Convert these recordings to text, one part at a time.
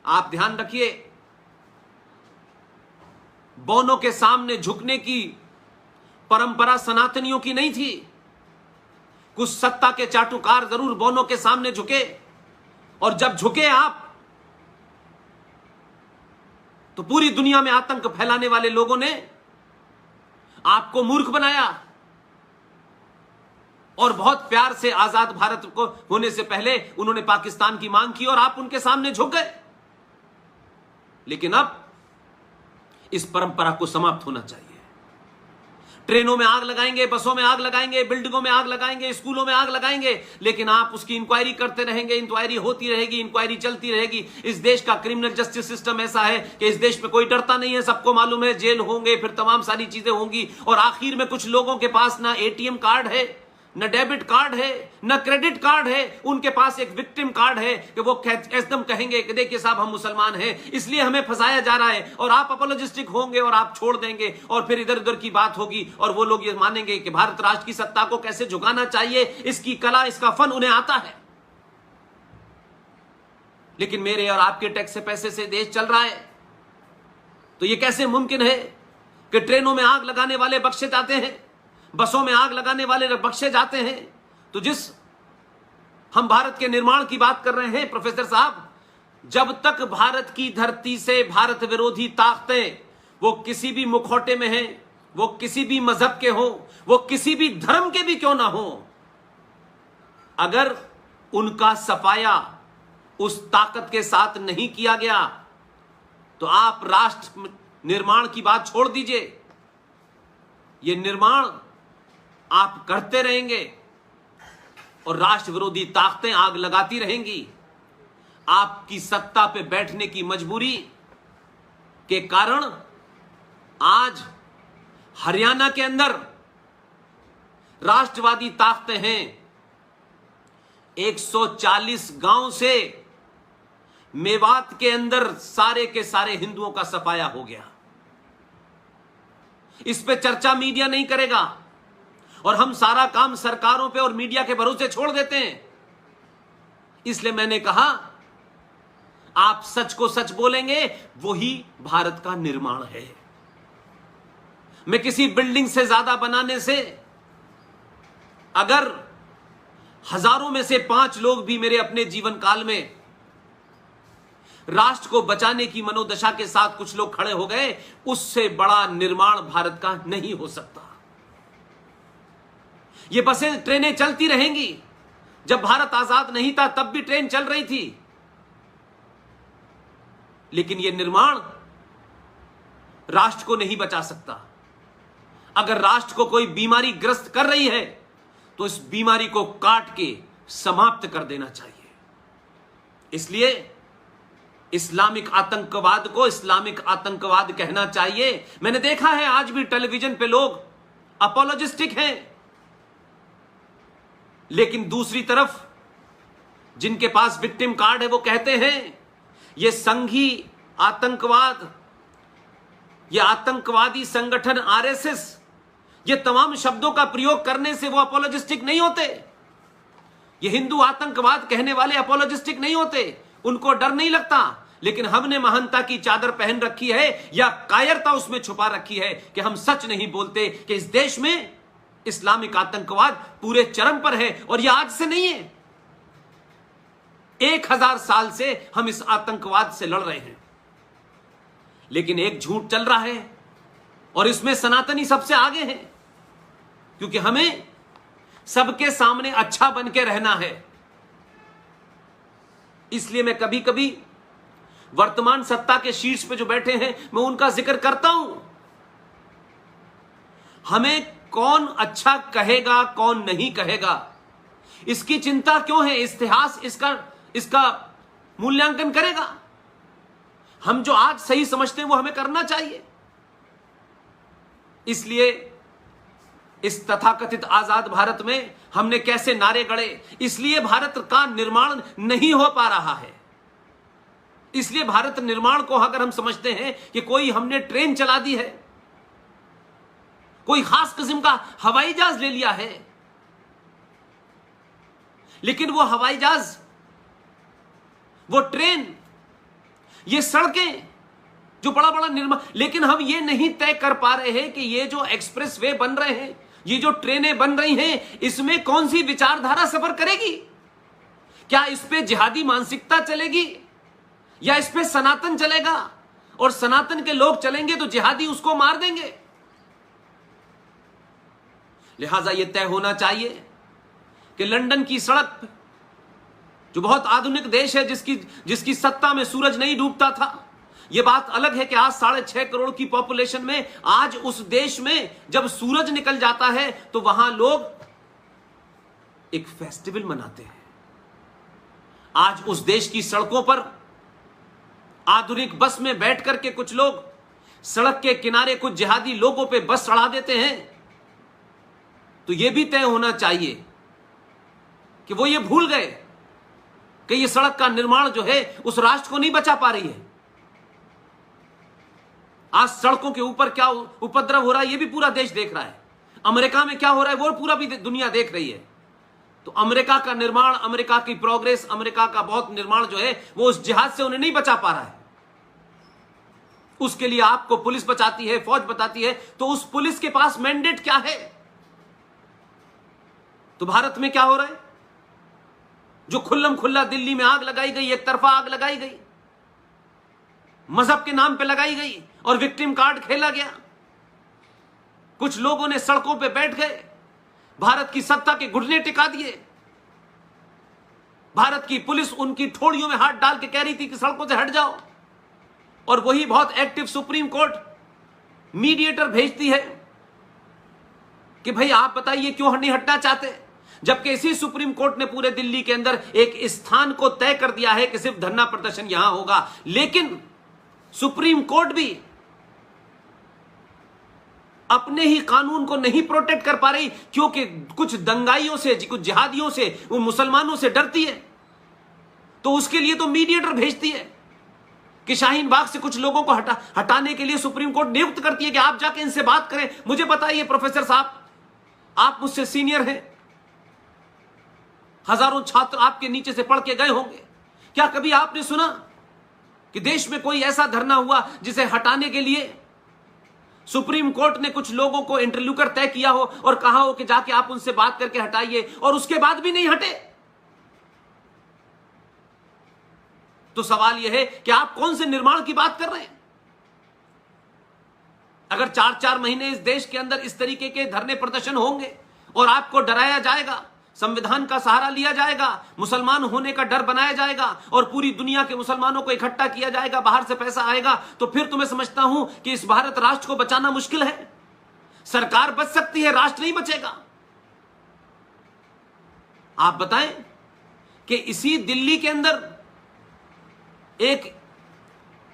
आप ध्यान रखिए, बौनों के सामने झुकने की परंपरा सनातनियों की नहीं थी। कुछ सत्ता के चाटुकार जरूर बौनों के सामने झुके, और जब झुके आप, तो पूरी दुनिया में आतंक फैलाने वाले लोगों ने आपको मूर्ख बनाया, और बहुत प्यार से आजाद भारत को होने से पहले उन्होंने पाकिस्तान की मांग की और आप उनके सामने झुक गए। लेकिन अब इस परंपरा को समाप्त होना चाहिए। ट्रेनों में आग लगाएंगे, बसों में आग लगाएंगे, बिल्डिंगों में आग लगाएंगे, स्कूलों में आग लगाएंगे, लेकिन आप उसकी इंक्वायरी करते रहेंगे, इंक्वायरी होती रहेगी, इंक्वायरी चलती रहेगी। इस देश का क्रिमिनल जस्टिस सिस्टम ऐसा है कि इस देश में कोई डरता नहीं है, सबको मालूम है जेल होंगे, फिर तमाम सारी चीजें होंगी, और आखिर में कुछ लोगों के पास ना एटीएम कार्ड है, न डेबिट कार्ड है, न क्रेडिट कार्ड है, उनके पास एक विक्टिम कार्ड है कि वो एकदम कहेंगे कि देखिए साहब हम मुसलमान हैं, इसलिए हमें फंसाया जा रहा है, और आप अपोलोजिस्टिक होंगे और आप छोड़ देंगे, और फिर इधर उधर की बात होगी, और वो लोग ये मानेंगे कि भारत राष्ट्र की सत्ता को कैसे झुकाना चाहिए, इसकी कला, इसका फन उन्हें आता है। लेकिन मेरे और आपके टैक्स से पैसे से देश चल रहा है, तो ये कैसे मुमकिन है कि ट्रेनों में आग लगाने वाले बख्शे जाते हैं, बसों में आग लगाने वाले बख्शे जाते हैं? तो जिस हम भारत के निर्माण की बात कर रहे हैं प्रोफेसर साहब, जब तक भारत की धरती से भारत विरोधी ताकतें, वो किसी भी मुखौटे में हैं, वो किसी भी मजहब के हों, वो किसी भी धर्म के भी क्यों ना हो, अगर उनका सफाया उस ताकत के साथ नहीं किया गया, तो आप राष्ट्र निर्माण की बात छोड़ दीजिए, ये निर्माण आप करते रहेंगे और राष्ट्र विरोधी ताकतें आग लगाती रहेंगी। आपकी सत्ता पे बैठने की मजबूरी के कारण आज हरियाणा के अंदर राष्ट्रवादी ताकतें हैं। 140 गांव से मेवात के अंदर सारे के सारे हिंदुओं का सफाया हो गया। इस पे चर्चा मीडिया नहीं करेगा, और हम सारा काम सरकारों पे और मीडिया के भरोसे छोड़ देते हैं। इसलिए मैंने कहा, आप सच को सच बोलेंगे, वही भारत का निर्माण है। मैं किसी बिल्डिंग से ज्यादा बनाने से, अगर हजारों में से 5 लोग भी मेरे अपने जीवन काल में राष्ट्र को बचाने की मनोदशा के साथ कुछ लोग खड़े हो गए, उससे बड़ा निर्माण भारत का नहीं हो सकता। ये बसें ट्रेनें चलती रहेंगी। जब भारत आजाद नहीं था तब भी ट्रेन चल रही थी, लेकिन यह निर्माण राष्ट्र को नहीं बचा सकता। अगर राष्ट्र को कोई बीमारी ग्रस्त कर रही है, तो इस बीमारी को काट के समाप्त कर देना चाहिए। इसलिए इस्लामिक आतंकवाद को इस्लामिक आतंकवाद कहना चाहिए। मैंने देखा है आज भी टेलीविजन पे लोग अपोलोजिस्टिक हैं, लेकिन दूसरी तरफ जिनके पास विक्टिम कार्ड है वो कहते हैं ये संघी आतंकवाद, ये आतंकवादी संगठन आरएसएस, ये तमाम शब्दों का प्रयोग करने से वो अपोलोजिस्टिक नहीं होते। ये हिंदू आतंकवाद कहने वाले अपोलोजिस्टिक नहीं होते, उनको डर नहीं लगता। लेकिन हमने महानता की चादर पहन रखी है, या कायरता उसमें छुपा रखी है कि हम सच नहीं बोलते कि इस देश में इस्लामिक आतंकवाद पूरे चरम पर है। और यह आज से नहीं है, 1000 साल से हम इस आतंकवाद से लड़ रहे हैं। लेकिन एक झूठ चल रहा है, और इसमें सनातनी सबसे आगे हैं, क्योंकि हमें सबके सामने अच्छा बन के रहना है। इसलिए मैं कभी कभी वर्तमान सत्ता के शीर्ष पे जो बैठे हैं, मैं उनका जिक्र करता हूं। हमें कौन अच्छा कहेगा, कौन नहीं कहेगा, इसकी चिंता क्यों है? इतिहास इसका मूल्यांकन करेगा। हम जो आज सही समझते हैं वो हमें करना चाहिए। इसलिए इस तथाकथित आजाद भारत में हमने कैसे नारे गढ़े, इसलिए भारत का निर्माण नहीं हो पा रहा है। इसलिए भारत निर्माण को अगर हम समझते हैं कि कोई हमने ट्रेन चला दी है, कोई खास किस्म का हवाई जहाज ले लिया है, लेकिन वो हवाई जहाज, वो ट्रेन ये सड़कें जो बड़ा बड़ा निर्माण, लेकिन हम ये नहीं तय कर पा रहे हैं कि ये जो एक्सप्रेस वे बन रहे हैं, ये जो ट्रेनें बन रही हैं, इसमें कौन सी विचारधारा सफर करेगी? क्या इस पे जिहादी मानसिकता चलेगी या इस पे सनातन चलेगा? और सनातन के लोग चलेंगे तो जिहादी उसको मार देंगे। लिहाजा यह तय होना चाहिए कि लंदन की सड़क, जो बहुत आधुनिक देश है, जिसकी सत्ता में सूरज नहीं डूबता था, यह बात अलग है कि आज 6.5 करोड़ की पॉपुलेशन में, आज उस देश में जब सूरज निकल जाता है तो वहां लोग एक फेस्टिवल मनाते हैं। आज उस देश की सड़कों पर आधुनिक बस में बैठ करके कुछ लोग सड़क के किनारे कुछ जिहादी लोगों पे बस चढ़ा देते हैं। तो यह भी तय होना चाहिए कि वो ये भूल गए कि ये सड़क का निर्माण जो है उस राष्ट्र को नहीं बचा पा रही है। आज सड़कों के ऊपर क्या उपद्रव हो रहा है ये भी पूरा देश देख रहा है। अमेरिका में क्या हो रहा है वो पूरा भी दुनिया देख रही है। तो अमेरिका का निर्माण, अमेरिका की प्रोग्रेस, अमेरिका का बहुत निर्माण जो है वो उस जिहाद से उन्हें नहीं बचा पा रहा है। उसके लिए आपको पुलिस बचाती है, फौज बताती है, तो उस पुलिस के पास मैंडेट क्या है? तो भारत में क्या हो रहा है? जो खुल्लम खुल्ला दिल्ली में आग लगाई गई, एक तरफा आग लगाई गई, मजहब के नाम पे लगाई गई और विक्टिम कार्ड खेला गया। कुछ लोगों ने सड़कों पे बैठ गए, भारत की सत्ता के घुटने टिका दिए। भारत की पुलिस उनकी ठोड़ियों में हाथ डाल के कह रही थी कि सड़कों से हट जाओ, और वही बहुत एक्टिव सुप्रीम कोर्ट मीडिएटर भेजती है कि भाई आप बताइए क्यों नहीं हटना चाहते, जबकि इसी सुप्रीम कोर्ट ने पूरे दिल्ली के अंदर एक स्थान को तय कर दिया है कि सिर्फ धरना प्रदर्शन यहां होगा। लेकिन सुप्रीम कोर्ट भी अपने ही कानून को नहीं प्रोटेक्ट कर पा रही, क्योंकि कुछ दंगाइयों से, कुछ जिहादियों से, वो मुसलमानों से डरती है। तो उसके लिए तो मीडिएटर भेजती है कि शाहीन बाग से कुछ लोगों को हटाने के लिए सुप्रीम कोर्ट नियुक्त करती है कि आप जाके इनसे बात करें। मुझे बताइए प्रोफेसर साहब, आप मुझसे सीनियर हैं, हजारों छात्र आपके नीचे से पढ़ के गए होंगे, क्या कभी आपने सुना कि देश में कोई ऐसा धरना हुआ जिसे हटाने के लिए सुप्रीम कोर्ट ने कुछ लोगों को इंटरल्यूकर तय किया हो और कहा हो कि जाके आप उनसे बात करके हटाइए, और उसके बाद भी नहीं हटे? तो सवाल यह है कि आप कौन से निर्माण की बात कर रहे हैं? अगर 4-4 महीने इस देश के अंदर इस तरीके के धरने प्रदर्शन होंगे और आपको डराया जाएगा, संविधान का सहारा लिया जाएगा, मुसलमान होने का डर बनाया जाएगा और पूरी दुनिया के मुसलमानों को इकट्ठा किया जाएगा, बाहर से पैसा आएगा, तो फिर तो मैं समझता हूं कि इस भारत राष्ट्र को बचाना मुश्किल है। सरकार बच सकती है, राष्ट्र नहीं बचेगा। आप बताएं कि इसी दिल्ली के अंदर एक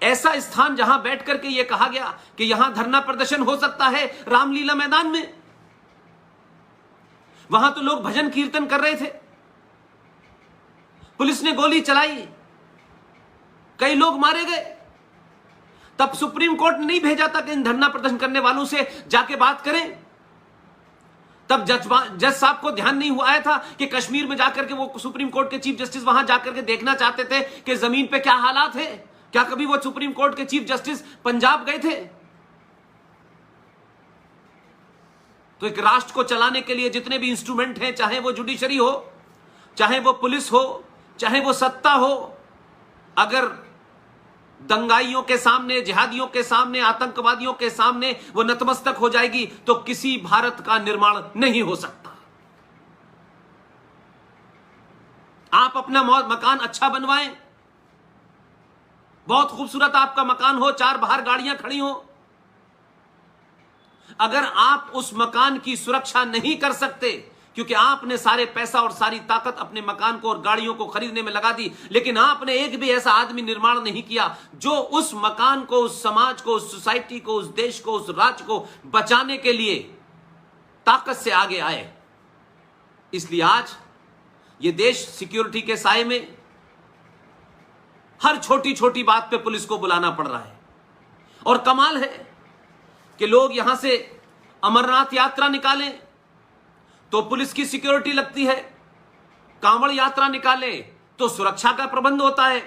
ऐसा स्थान जहां बैठ करके यह कहा गया कि यहां धरना प्रदर्शन हो सकता है, रामलीला मैदान में, वहां तो लोग भजन कीर्तन कर रहे थे, पुलिस ने गोली चलाई, कई लोग मारे गए। तब सुप्रीम कोर्ट ने नहीं भेजा था कि इन धरना प्रदर्शन करने वालों से जाके बात करें। तब जज साहब को ध्यान नहीं हुआ आया था कि कश्मीर में जाकर के वो सुप्रीम कोर्ट के चीफ जस्टिस वहां जाकर के देखना चाहते थे कि जमीन पे क्या हालात है। क्या कभी वो सुप्रीम कोर्ट के चीफ जस्टिस पंजाब गए थे? तो एक राष्ट्र को चलाने के लिए जितने भी इंस्ट्रूमेंट हैं, चाहे वो जुडिशरी हो, चाहे वो पुलिस हो, चाहे वो सत्ता हो, अगर दंगाइयों के सामने, जिहादियों के सामने, आतंकवादियों के सामने वो नतमस्तक हो जाएगी तो किसी भारत का निर्माण नहीं हो सकता। आप अपना मकान अच्छा बनवाएं, बहुत खूबसूरत आपका मकान हो, 4 बाहर गाड़ियां खड़ी हो, अगर आप उस मकान की सुरक्षा नहीं कर सकते, क्योंकि आपने सारे पैसा और सारी ताकत अपने मकान को और गाड़ियों को खरीदने में लगा दी, लेकिन आपने एक भी ऐसा आदमी निर्माण नहीं किया जो उस मकान को, उस समाज को, उस सोसाइटी को, उस देश को, उस राज्य को बचाने के लिए ताकत से आगे आए। इसलिए आज ये देश सिक्योरिटी के साए में हर छोटी छोटी बात पे पुलिस को बुलाना पड़ रहा है। और कमाल है कि लोग यहां से अमरनाथ यात्रा निकालें तो पुलिस की सिक्योरिटी लगती है, कांवड़ यात्रा निकालें तो सुरक्षा का प्रबंध होता है,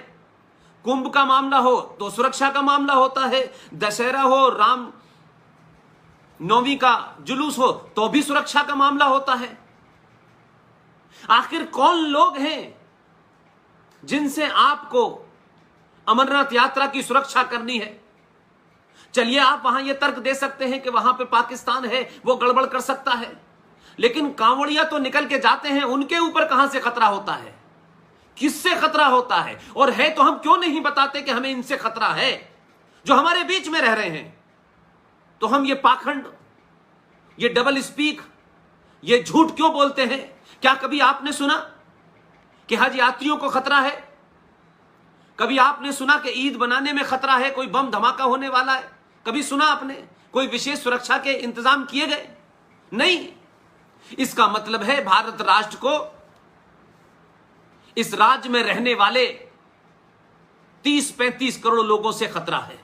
कुंभ का मामला हो तो सुरक्षा का मामला होता है, दशहरा हो, राम नवमी का जुलूस हो तो भी सुरक्षा का मामला होता है। आखिर कौन लोग हैं जिनसे आपको अमरनाथ यात्रा की सुरक्षा करनी है? चलिए, आप वहां यह तर्क दे सकते हैं कि वहां पे पाकिस्तान है, वो गड़बड़ कर सकता है, लेकिन कांवड़िया तो निकल के जाते हैं, उनके ऊपर कहां से खतरा होता है? किससे खतरा होता है? और है तो हम क्यों नहीं बताते कि हमें इनसे खतरा है जो हमारे बीच में रह रहे हैं? तो हम ये पाखंड, ये डबल स्पीक, ये झूठ क्यों बोलते हैं? क्या कभी आपने सुना कि हज यात्रियों को खतरा है? कभी आपने सुना कि ईद बनाने में खतरा है, कोई बम धमाका होने वाला है? कभी सुना आपने कोई विशेष सुरक्षा के इंतजाम किए गए? नहीं। इसका मतलब है भारत राष्ट्र को इस राज्य में रहने वाले 30-35 करोड़ लोगों से खतरा है।